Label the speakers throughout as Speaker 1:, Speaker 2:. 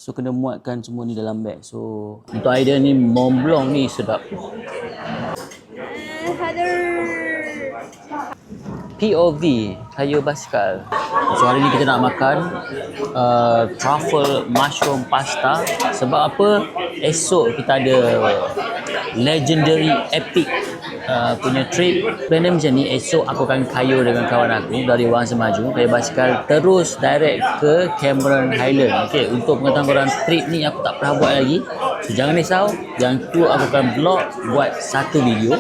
Speaker 1: So kena muatkan semua ni dalam beg. So untuk idea ni Mont Blanc ni sedap. POV kayu basikal. So hari ni kita nak makan truffle mushroom pasta. Sebab apa? Esok kita ada legendary epic punya trip. Plan dia macam ni, esok aku akan kayu dengan kawan aku dari Wang Semaju, kayu basikal terus direct ke Cameron Highland. Okay, untuk pengetahuan korang, trip ni aku tak pernah buat lagi. So jangan risau, yang tu aku akan vlog buat satu video.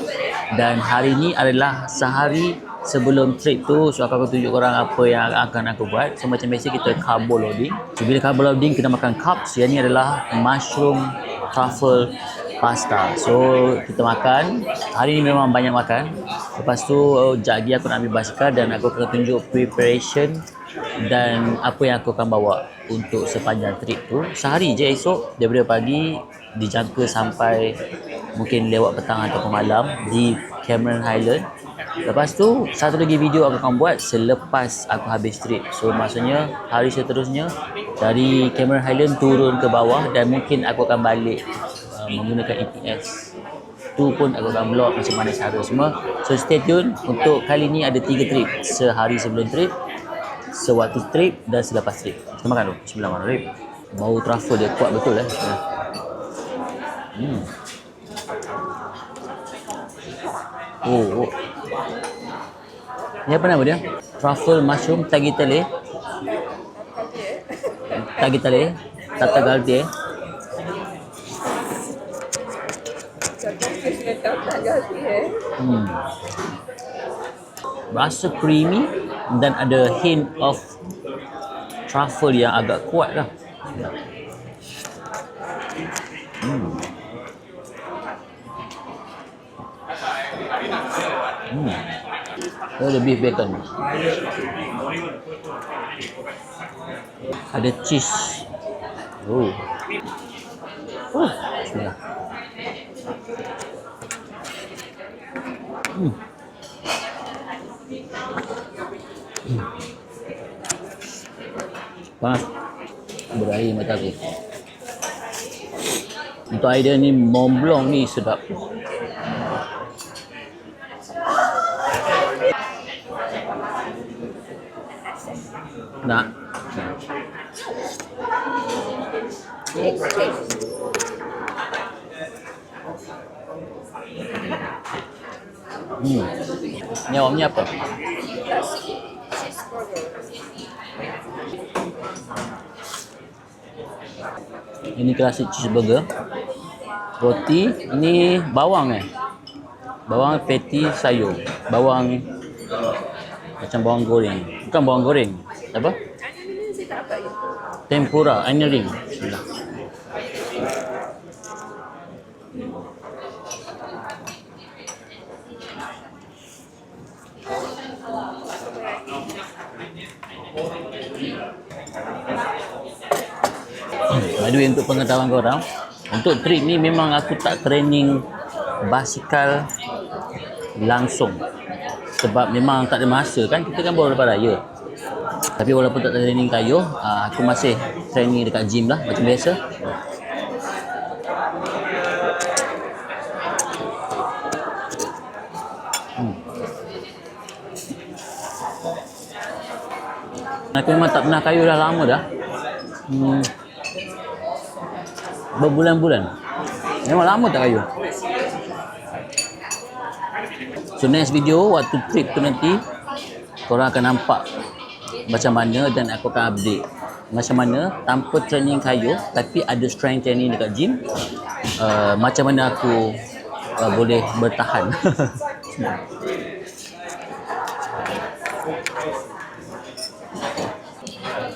Speaker 1: Dan hari ni adalah sehari sebelum trip tu. So aku akan tunjuk korang apa yang akan aku buat. So macam biasa kita carbo loading. So bila carbo loading kita makan carbs. Yang ni adalah mushroom truffle pasta. So kita makan. Hari ni memang banyak makan. Lepas tu sekejap lagi aku nak ambil basikal dan aku akan tunjuk preparation dan apa yang aku akan bawa untuk sepanjang trip tu. Sehari je esok daripada pagi dijangka sampai mungkin lewat petang atau malam di Cameron Highland. Lepas tu satu lagi video aku akan buat selepas aku habis trip. So maksudnya hari seterusnya dari Cameron Highland turun ke bawah dan mungkin aku akan balik menggunakan ETS. Tu pun aku akan vlog macam mana cara semua. So stay tune. Untuk kali ni ada 3 trip. Sehari sebelum trip, sewaktu trip dan selepas trip. Kita makan dulu. Bismillahirrahmanirrahim. Bau truffle dia kuat betul Oh. Ni apa nama dia? Truffle mushroom tagliatelle. Tagliatelle. Rasa creamy dan ada hint of truffle yang agak kuat lah. Ada beef bacon. Ada cheese. Bismillah. Panas. Berair mata aku. Untuk idea ni Mont Blanc ni sedap. Nak? Ni awaknya apa? Ini klasik cheeseburger. Roti ini bawang bawang patty sayur, bawang macam bawang goreng, bukan bawang goreng, apa? Tempura, onion ring. Bismillah. By the way, untuk pengetahuan korang, untuk trip ni memang aku tak training basikal langsung. Sebab memang tak ada masa kan, kita kan baru lepas raya. Tapi walaupun tak training kayu, aku masih training dekat gym lah macam biasa. Aku memang tak pernah kayu dah lama dah. Berbulan-bulan. Memang lama tak kayu. So next video waktu trip tu nanti korang akan nampak macam mana dan aku akan update macam mana tanpa training kayu tapi ada strength training dekat gym, macam mana aku boleh bertahan.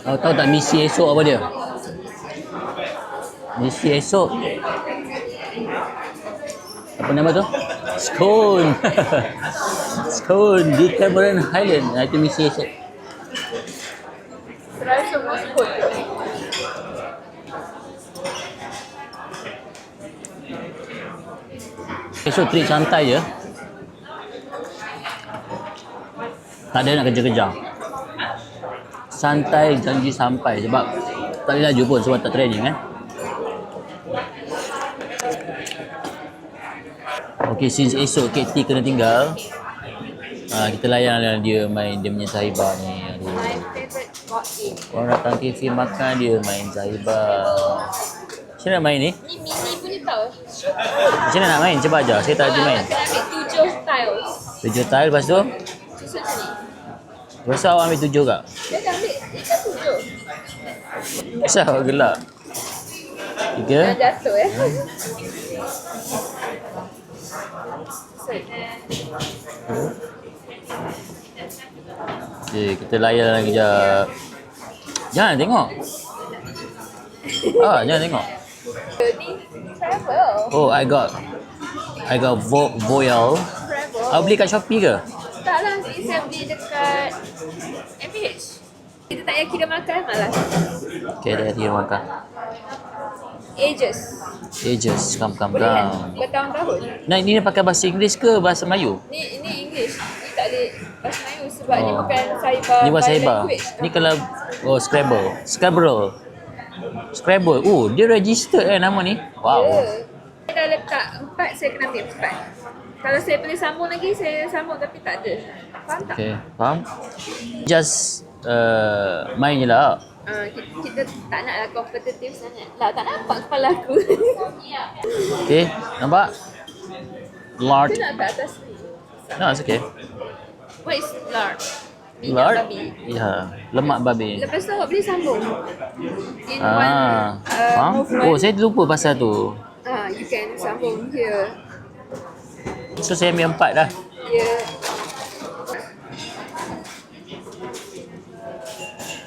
Speaker 1: Tahu tak misi esok apa dia? Misi esok apa nama tu? Scone. Scone di Cameron Highland. Itu misi esok.
Speaker 2: Try semua scone.
Speaker 1: Esok trip santai je. Tak ada nak kerja-kerja. Santai janji sampai sebab Tak boleh laju pun sebab tak training kan. Okay, since esok KT kena tinggal, kita layan lah dia main dia punya Zahibah ni. Aduh.
Speaker 2: My favorite board game.
Speaker 1: Orang datang kafe makan dia main Zahibah. Macam mana nak main ni?
Speaker 2: Ni mini punya tau.
Speaker 1: Macam mana nak main? Cuba ajar. Saya tak ada main.
Speaker 2: Kena ambil 7 tiles.
Speaker 1: 7 tile lepas tu?
Speaker 2: Susun ni.
Speaker 1: Lepas tu awak ambil 7 kak?
Speaker 2: Dia dah ambil. Ni kan 7.
Speaker 1: Kenapa awak gelak? 3.
Speaker 2: Dah jatuh
Speaker 1: Okay, kita layan lagi sekejap. Jangan tengok. Jangan tengok.
Speaker 2: Ni travel.
Speaker 1: Oh, I got Voyal.
Speaker 2: Travel.
Speaker 1: Awak beli kat Shopee ke?
Speaker 2: Tak lah, ni saya beli dekat MPH. Kita tak payah kira makan, malas.
Speaker 1: Okay, dah kira makan.
Speaker 2: Ages.
Speaker 1: Come.
Speaker 2: Boleh kan? Bertahun-tahun.
Speaker 1: Nah, ini pakai bahasa Inggeris ke bahasa Melayu?
Speaker 2: Ni English. Ni tak boleh bahasa Melayu sebab ni
Speaker 1: Oh.
Speaker 2: bukan Zahibah.
Speaker 1: Ni bahasa Zahibah.
Speaker 2: language.
Speaker 1: Ni kalau Scrabble. Oh, dia registered nama ni. Wow.
Speaker 2: Ya. Saya dah letak 4, saya kena ambil 4. Kalau saya boleh sambung lagi, saya sambung tapi tak ada. Faham tak?
Speaker 1: Okay, faham? Just main je lah.
Speaker 2: Kita tak naklah kompetitif sangat. Lah, tak nampak kepala aku.
Speaker 1: Okay, nampak? Lard.
Speaker 2: Kita nak kat atas ni.
Speaker 1: No, it's okay.
Speaker 2: What is lard? Minyak
Speaker 1: Lard?
Speaker 2: babi.
Speaker 1: Ya, lemak babi.
Speaker 2: Lepas tu awak boleh sambung. In
Speaker 1: Faham?
Speaker 2: movement.
Speaker 1: Oh, saya lupa pasal tu.
Speaker 2: You can sambung here.
Speaker 1: So, saya ambil 4 dah.
Speaker 2: Here.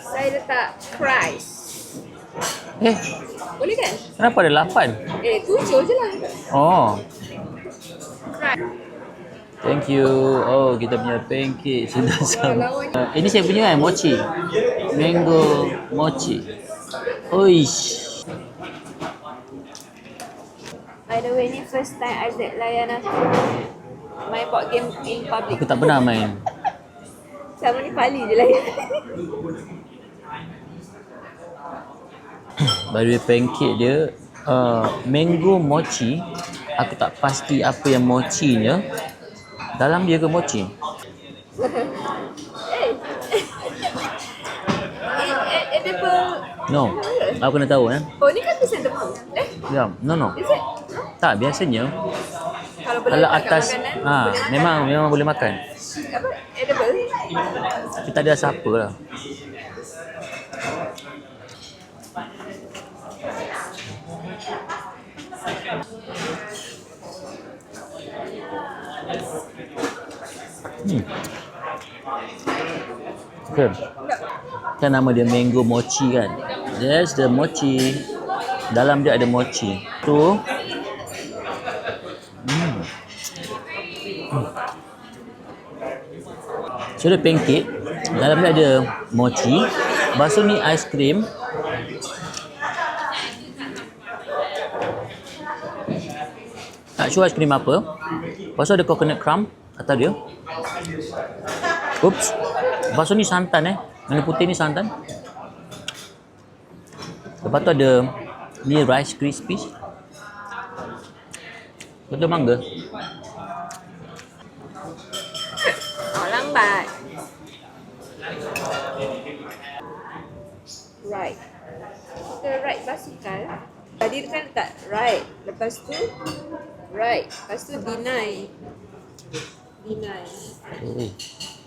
Speaker 2: Saya letak Christ. Boleh kan?
Speaker 1: Kenapa ada 8?
Speaker 2: 7 je lah.
Speaker 1: Oh,
Speaker 2: Christ.
Speaker 1: thank you. Oh, kita punya pancake sudah sama.
Speaker 2: lawan.
Speaker 1: Ini saya punya kan, mochi. Mango mochi. Oish.
Speaker 2: By the way, ni first time Isaac layan aku main board game in public.
Speaker 1: Aku tak pernah main.
Speaker 2: Sama ni Pali je layan.
Speaker 1: By the way, pancake dia mango mochi. Aku tak pasti apa yang mochinya. Dalam dia ke mochi?
Speaker 2: Edible.
Speaker 1: No. Aku kena tahu
Speaker 2: Oh, ni kan bisa tepung.
Speaker 1: Ya, no.
Speaker 2: Is it?
Speaker 1: Tak, biasanya
Speaker 2: Kalau boleh
Speaker 1: kalau
Speaker 2: letak kat
Speaker 1: atas
Speaker 2: makanan, boleh makan.
Speaker 1: memang boleh makan.
Speaker 2: Apa? Edible?
Speaker 1: Tapi tak ada rasa apa lah. Okay. Kan nama dia mango mochi kan. There's the mochi. Dalam dia ada mochi. Tu. So dia pancake. Dalam dia ada mochi. Lepas tu ni aiskrim. Tak sure aiskrim apa. Lepas tu ada coconut crumb atas dia. Oops. Lepas tu ni santan Yang putih ni santan. Lepas tu ada ni rice crispies. Lepas tu mangga.
Speaker 2: Lambat. Right. Kita right basikal. Tadi kan letak right. Lepas tu right. Lepas tu deny.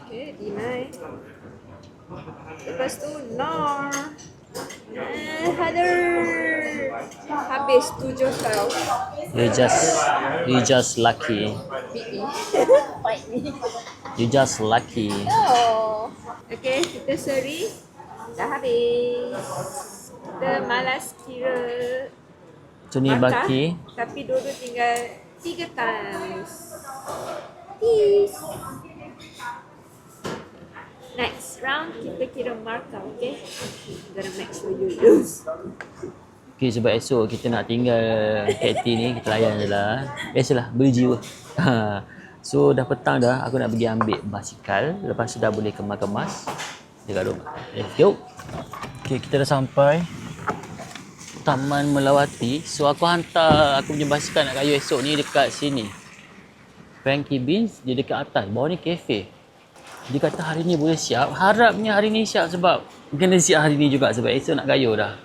Speaker 2: Okay, deny. Lepas tu nor. Hadar. Habis 7 kau.
Speaker 1: You just lucky.
Speaker 2: Beat me. Fight me.
Speaker 1: You just lucky.
Speaker 2: Oh. Okay, kita seri. Dah habis. Kita malas kira
Speaker 1: Tu ni
Speaker 2: markah,
Speaker 1: baki.
Speaker 2: tapi dua-dua tinggal 3 times. Peace. Next round kita kira markah, okay? I'm gonna make sure you lose.
Speaker 1: Okay, sebab esok kita nak tinggal KT ni, kita layan je lah. Biasalah, beli jiwa. So dah petang dah, aku nak pergi ambil basikal. Lepas tu dah boleh kemas-kemas dekat rumah. Let's go. Okay, kita dah sampai. Taman Melawati. So aku hantar aku punya basikal nak kayu esok ni dekat sini. Frankie Beans dia dekat atas. Bawah ni kafe. Dia kata hari ni boleh siap. Harapnya hari ni siap sebab kena siap hari ni juga sebab esok nak kayu dah.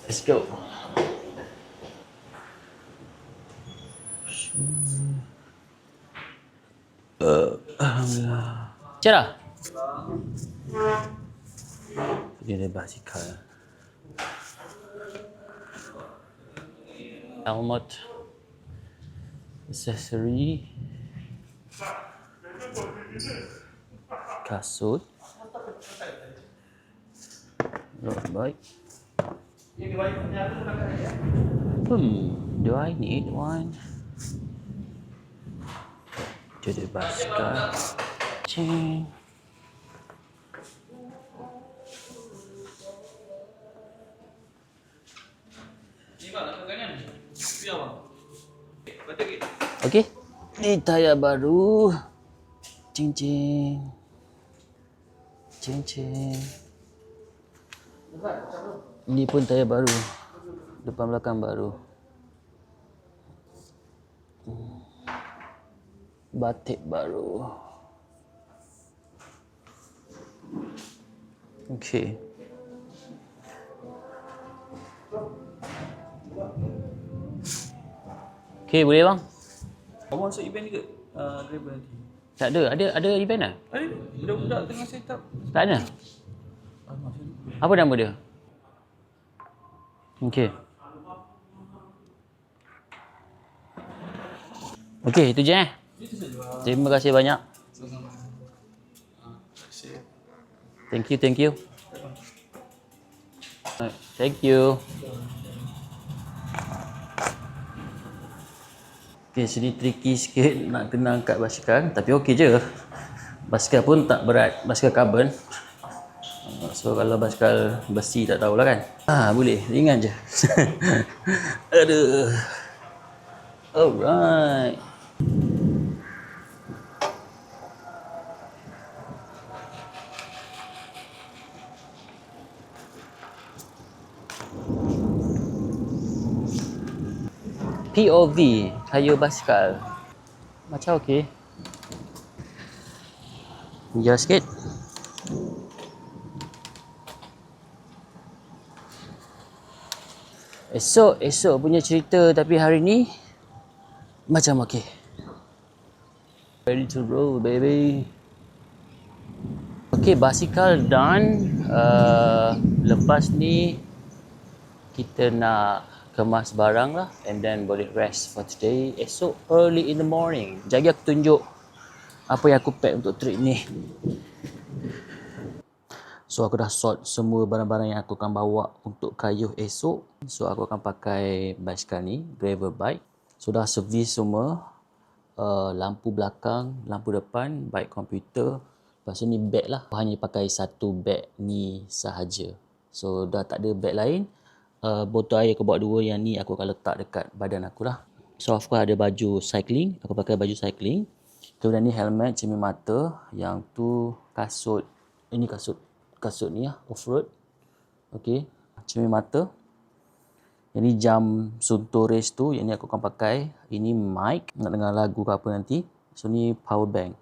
Speaker 1: Let's go. Alhamdulillah. Cara? Dia ada basikal. Helmet. Accessory. Kasut. Road bike. Do I need one? Jadi basikal. Cing. Okey. Ni tayar baru. Cing cing. Cing cing. Ni pun tayar baru. Depan belakang baru. Batik baru. Okey. Okey, boleh bang?
Speaker 3: Kamu masuk event ke? Driver nanti.
Speaker 1: Tak ada. Ada event lah?
Speaker 3: Ada. Budak-budak tengah set up.
Speaker 1: Tak ada. Apa nama dia? Okey. Okey, itu je
Speaker 3: Itu saja.
Speaker 1: Terima kasih banyak. Thank you. Thank you. Okay, sini tricky sikit nak kena angkat basikal. Tapi okey je. Basikal pun tak berat. Basikal carbon. So kalau basikal besi tak tahulah kan. Boleh. Ringan je. Aduh. Alright. POV, kayu basikal. Macam okey. Biar sikit. Esok punya cerita tapi hari ni macam okey. Ready to roll baby. Okey, basikal done. Lepas ni kita nak kemas barang lah and then boleh rest for today. Esok early in the morning. Jadi aku tunjuk apa yang aku pack untuk trip ni. So aku dah sort semua barang-barang yang aku akan bawa untuk kayuh esok. So aku akan pakai basikal ni, gravel bike. So dah servis semua. Lampu belakang, lampu depan, bike komputer. Lepas tu ni beg lah. Aku hanya pakai satu beg ni sahaja. So dah tak ada beg lain. Botol air aku bawa dua, yang ni aku akan letak dekat badan aku lah. So of course ada baju cycling, aku pakai baju cycling. Kemudian ni helmet, cermin mata, yang tu kasut, ini kasut ni lah, off-road. Okey, cermin mata. Yang ni jam Sunto Race tu, yang ni aku akan pakai. Ini mic, nak dengar lagu ke apa nanti. So ni power bank.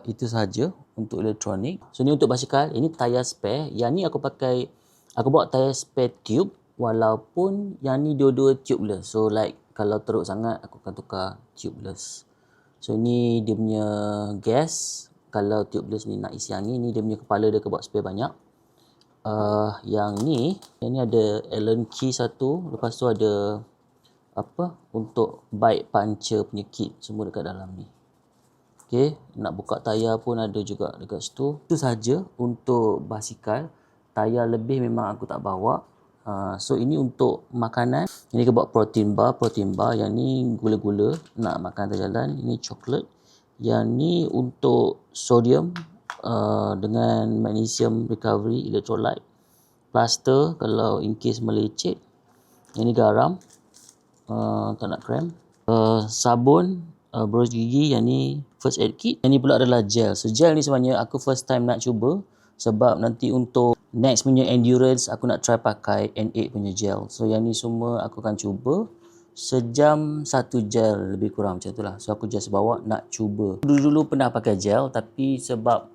Speaker 1: Itu sahaja untuk elektronik. So ni untuk basikal, ini tayar spare. Yang ni aku pakai, aku bawa tayar spare tube walaupun yang ni dua-dua tubeless. So like kalau teruk sangat aku akan tukar tubeless. So ni dia punya gas. Kalau tubeless ni nak isi angin, ni dia punya kepala dia bawa spare banyak. Yang ni ada Allen key satu. Lepas tu ada apa untuk bike puncture punya kit semua dekat dalam ni. Okey, nak buka tayar pun ada juga dekat situ. Itu saja untuk basikal. Tayar lebih memang aku tak bawa. So ini untuk makanan. Ini aku bawa protein bar. Yang ni gula-gula nak makan atas jalan. Ini coklat. Yang ni untuk sodium dengan magnesium recovery electrolyte. Plaster kalau in case melecet. Yang ni garam. Tak nak krem. Sabun, brush gigi. Yang ni first aid kit. Yang ni pula adalah gel. So gel ni sebenarnya aku first time nak cuba. Sebab nanti untuk next punya endurance aku nak try pakai N8 punya gel. So yang ni semua aku akan cuba sejam satu gel lebih kurang macam tu lah. So aku just bawa nak cuba. Dulu-dulu pernah pakai gel tapi sebab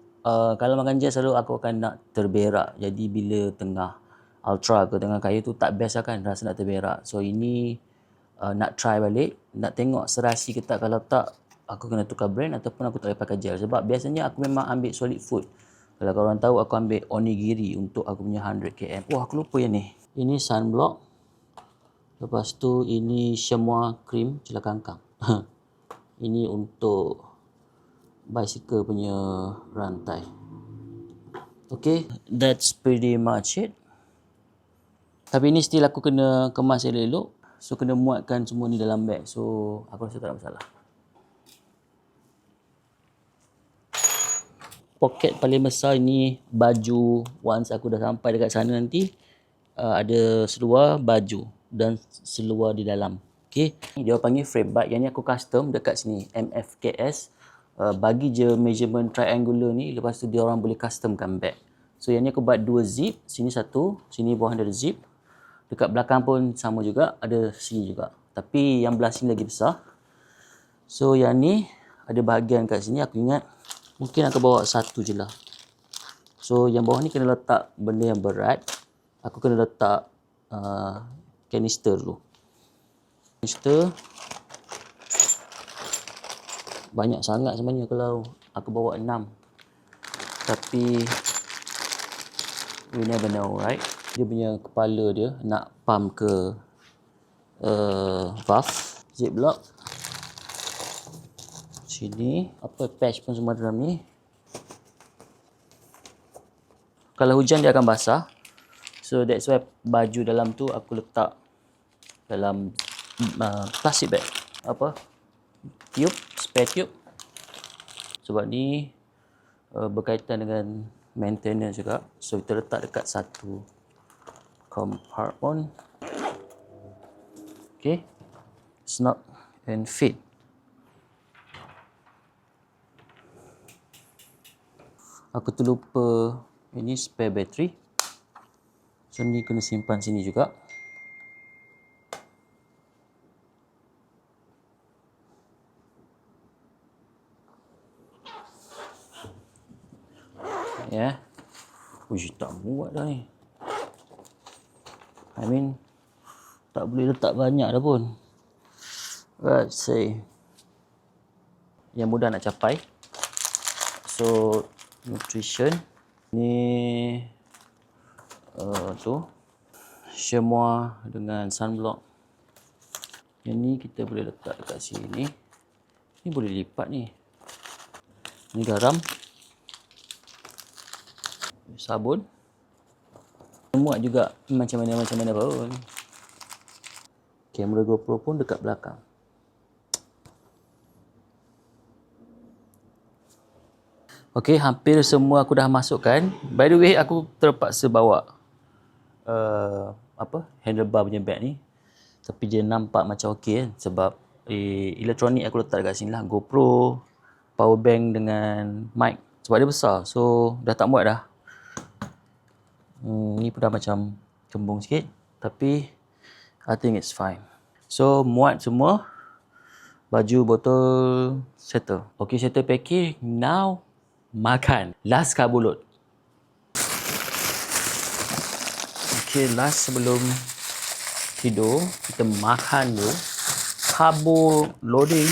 Speaker 1: kalau makan gel selalu aku akan nak terberak. Jadi bila tengah ultra ke tengah kayu tu tak best lah kan, rasa nak terberak. So ini nak try balik, nak tengok serasi ke tak. Kalau tak aku kena tukar brand ataupun aku tak boleh pakai gel. Sebab biasanya aku memang ambil solid food. Kalau korang tahu aku ambil onigiri untuk aku punya 100 km. Wah aku lupa yang ni. Ini sunblock. Lepas tu ini Chamois cream cela kangkang. Ini untuk bicycle punya rantai. Okay, that's pretty much it. Tapi ni still aku kena kemas elok-elok. So kena muatkan semua ni dalam beg. So aku rasa tak ada masalah. Poket paling besar ini baju. Once aku dah sampai dekat sana nanti ada seluar baju dan seluar di dalam. Okay. Dia panggil frame bag. Yang ni aku custom dekat sini MFKS. Bagi je measurement triangular ni. Lepas tu dia orang boleh customkan bag. So yang ni aku buat 2 zip. Sini satu, sini bawah ada zip. Dekat belakang pun sama juga, ada sini juga. Tapi yang belah sini lagi besar. So yang ni ada bahagian kat sini aku ingat mungkin aku bawa satu je lah. So yang bawah ni kena letak benda yang berat. Aku kena letak kanister dulu. Kanister banyak sangat sebenarnya kalau aku bawa 6. Tapi we never know, right? Dia punya kepala dia nak pump ke valve. Ziplock. Sini apa patch pun semua dalam ni. Kalau hujan dia akan basah. So that's why baju dalam tu aku letak dalam plastic bag. Apa? Tube, spare tube. Sebab ni berkaitan dengan maintenance juga. So kita letak dekat satu compartment. Okay. Snap and fit. Aku terlupa ini spare battery. So ni kena simpan sini juga. Ya. Uish, tak muat dah ni. I mean tak boleh letak banyak dah pun. Let's see. Yang mudah nak capai. So nutrition ni tu Chamois dengan sunblock. Yang ni kita boleh letak dekat sini. Ni boleh lipat ni. Ni garam, sabun. Muat juga macam mana pun. Kamera GoPro pun dekat belakang. Okey, hampir semua aku dah masukkan. By the way, aku terpaksa bawa handlebar punya bag ni. Tapi dia nampak macam okey kan, sebab elektronik aku letak dekat sini lah. GoPro, power bank dengan mic. Sebab dia besar, so dah tak muat dah. Ni pun dah macam kembung sikit, tapi I think it's fine. So muat semua. Baju, botol, settle. Okay, settle packing. Now makan. Last karboload. Okay, last sebelum tidur kita makan dulu. Karbo loading.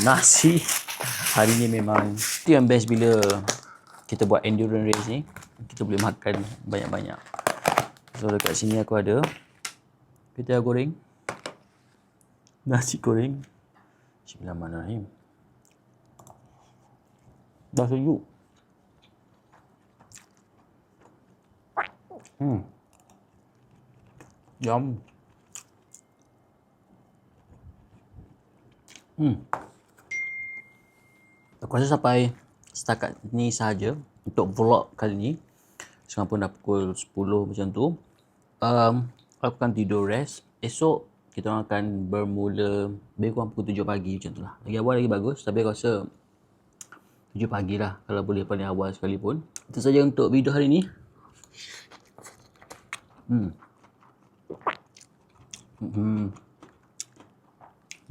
Speaker 1: Nasi. Hari ni memang itu yang best bila kita buat endurance race ni. Kita boleh makan banyak-banyak. So dekat sini aku ada pita goreng, nasi goreng. Bismillahirrahmanirrahim. Dah sejuk. Yum. Aku rasa sampai setakat ni sahaja untuk vlog kali ni. Sekarang pun dah pukul 10 macam tu. Aku akan tidur rest. Esok kita orang akan bermula lebih kurang pukul 7 pagi macam tu lah. Lagi awal lagi bagus, tapi aku rasa 7 pagi lah kalau boleh paling awal sekalipun. Itu saja untuk video hari ni.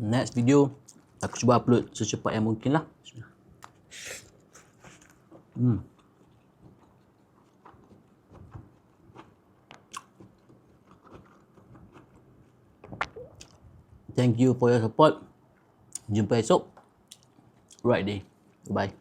Speaker 1: Next video aku cuba upload secepat yang mungkin lah. Thank you for your support. Jumpa esok. Right day. Bye.